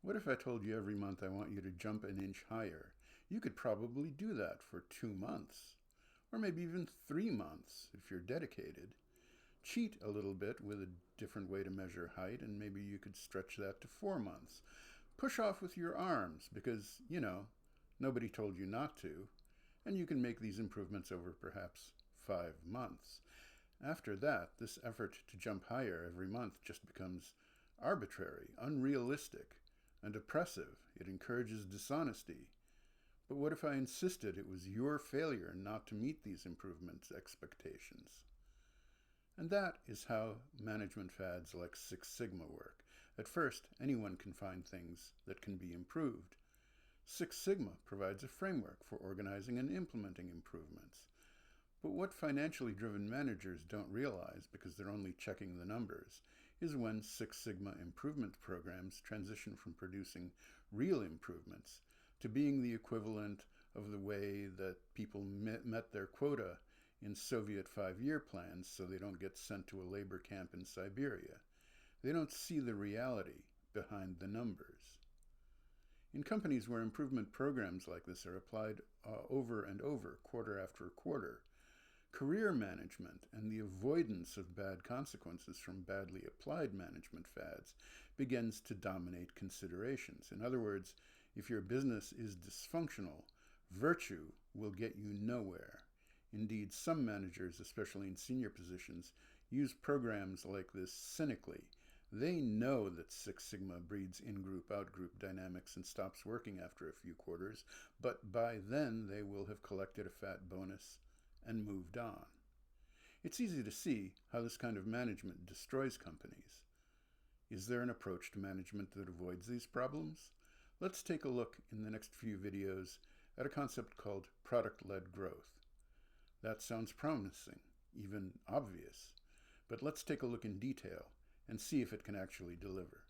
What if I told you every month I want you to jump an inch higher? You could probably do that for 2 months, or maybe even 3 months if you're dedicated. Cheat a little bit with a different way to measure height, and maybe you could stretch that to 4 months. Push off with your arms because, nobody told you not to, and you can make these improvements over perhaps 5 months. After that, this effort to jump higher every month just becomes arbitrary, unrealistic, and oppressive. It encourages dishonesty. But what if I insisted it was your failure not to meet these improvement expectations? And that is how management fads like Six Sigma work. At first, anyone can find things that can be improved. Six Sigma provides a framework for organizing and implementing improvements. But what financially driven managers don't realize, because they're only checking the numbers, is when Six Sigma improvement programs transition from producing real improvements to being the equivalent of the way that people met their quota in Soviet 5-year plans so they don't get sent to a labor camp in Siberia. They don't see the reality behind the numbers. In companies where improvement programs like this are applied over and over, quarter after quarter, career management and the avoidance of bad consequences from badly applied management fads begins to dominate considerations. In other words, if your business is dysfunctional, virtue will get you nowhere. Indeed, some managers, especially in senior positions, use programs like this cynically. They know that Six Sigma breeds in-group, out-group dynamics and stops working after a few quarters, but by then they will have collected a fat bonus and moved on. It's easy to see how this kind of management destroys companies. Is there an approach to management that avoids these problems? Let's take a look in the next few videos at a concept called product-led growth. That sounds promising, even obvious, but let's take a look in detail and see if it can actually deliver.